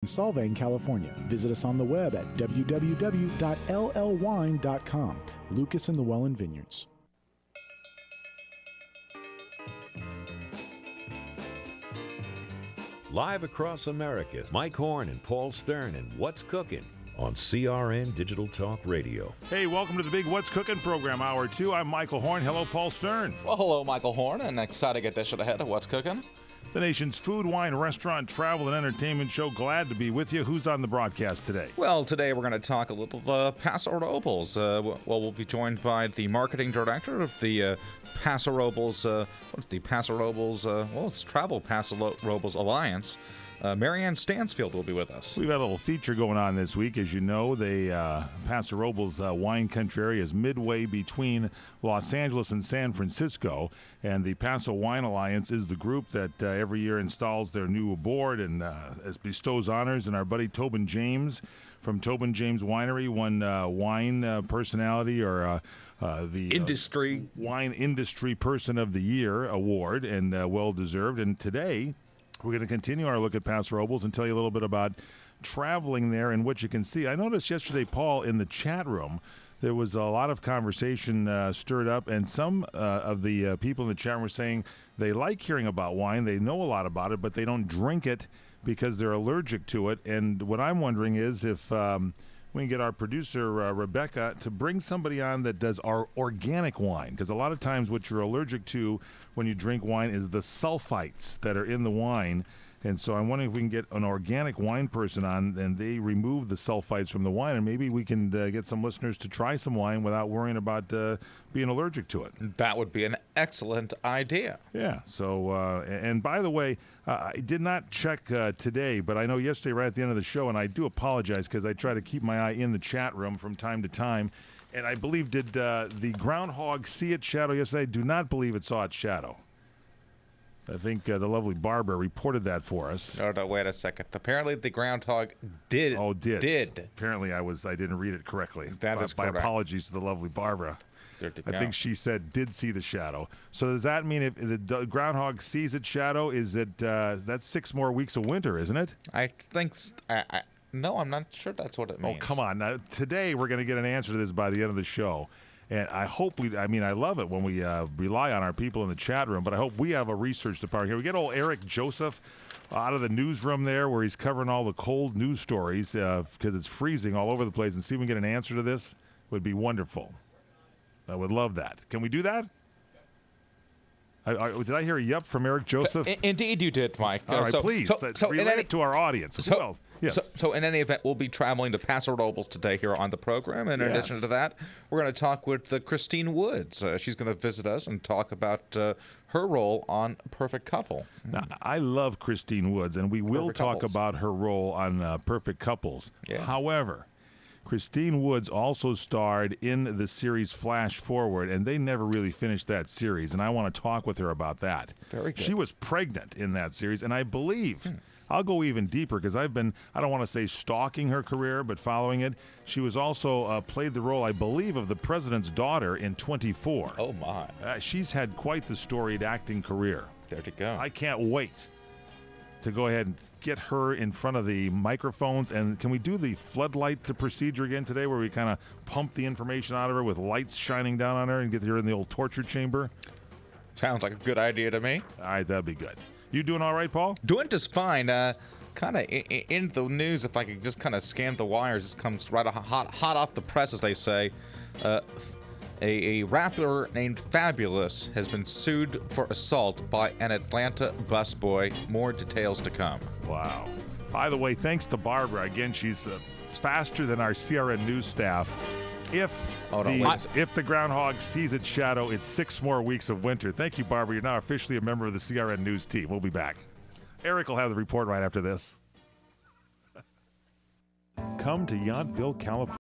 in Solvang, California. Visit us on the web at www.llwine.com. Lucas and Llewellyn Vineyards. Live across America, Mike Horn and Paul Stern and What's Cooking on CRN Digital Talk Radio. Hey, welcome to the big What's Cooking program, Hour 2. I'm Michael Horn. Hello, Paul Stern. Well, hello, Michael Horn. An exciting edition ahead of What's Cooking. The nation's food, wine, restaurant, travel, and entertainment show. Glad to be with you. Who's on the broadcast today? Well, today we're going to talk a little Paso Robles. We'll be joined by the marketing director of the Paso Robles, what's the Paso Robles, it's Travel Paso Robles Alliance. Marianne Stansfield will be with us. We've had a little feature going on this week. As you know, the Paso Robles wine country area is midway between Los Angeles and San Francisco, and the Paso Wine Alliance is the group that every year installs their new board and bestows honors. And our buddy Tobin James from Tobin James Winery won wine personality or the wine industry person of the year award, and well deserved. And today we're going to continue our look at Paso Robles and tell you a little bit about traveling there and what you can see. I noticed yesterday, Paul, in the chat room, there was a lot of conversation stirred up, and some of the people in the chat room were saying they like hearing about wine, they know a lot about it, but they don't drink it because they're allergic to it. And what I'm wondering is if we can get our producer, Rebecca, to bring somebody on that does our organic wine, because a lot of times what you're allergic to when you drink wine is the sulfites that are in the wine. And so I'm wondering if we can get an organic wine person on and they remove the sulfites from the wine, and maybe we can get some listeners to try some wine without worrying about being allergic to it. That would be an excellent idea. Yeah. So, and by the way, I did not check today, but I know yesterday right at the end of the show, and I do apologize because I try to keep my eye in the chat room from time to time, and I believe, did the groundhog see its shadow yesterday? I do not believe it saw its shadow. I think the lovely Barbara reported that for us. No, wait a second. Apparently the groundhog did. Oh, did. Apparently I didn't read it correctly. That is correct. My apologies to the lovely Barbara. I think she said did see the shadow. So does that mean if the groundhog sees its shadow, is it that's 6 more weeks of winter, isn't it? I think no, I'm not sure that's what it means. Oh, come on. Now, today we're going to get an answer to this by the end of the show. And I hope I love it when we rely on our people in the chat room, but I hope we have a research department here. We get old Eric Joseph out of the newsroom there where he's covering all the cold news stories because it's freezing all over the place, and see if we can get an answer to this. Would be wonderful. I would love that. Can we do that? Did I hear a yep from Eric Joseph? Indeed you did, Mike. All right, please. Relay it to our audience. Who else? Yes. So in any event, we'll be traveling to Paso Robles today here on the program. In addition to that, we're going to talk with Christine Woods. She's going to visit us and talk about her role on Perfect Couple. Now, I love Christine Woods, and we will talk about her role on Perfect Couples. Yeah. However, Christine Woods also starred in the series Flash Forward, and they never really finished that series, and I want to talk with her about that. Very good. She was pregnant in that series, and I believe, I'll go even deeper because I've been, I don't want to say stalking her career, but following it. She was also played the role, I believe, of the president's daughter in 24. Oh, my. She's had quite the storied acting career. There you go. I can't wait to go ahead and get her in front of the microphones. And can we do the floodlight procedure again today where we kind of pump the information out of her with lights shining down on her and get her in the old torture chamber? Sounds like a good idea to me. All right, that'd be good. You doing all right, Paul? Doing just fine. Kind of in the news, if I could just kind of scan the wires, this comes right hot off the press, as they say. A rapper named Fabulous has been sued for assault by an Atlanta busboy. More details to come. Wow. By the way, thanks to Barbara. Again, she's faster than our CRN news staff. If the groundhog sees its shadow, it's 6 more weeks of winter. Thank you, Barbara. You're now officially a member of the CRN news team. We'll be back. Eric will have the report right after this. Come to Yountville, California.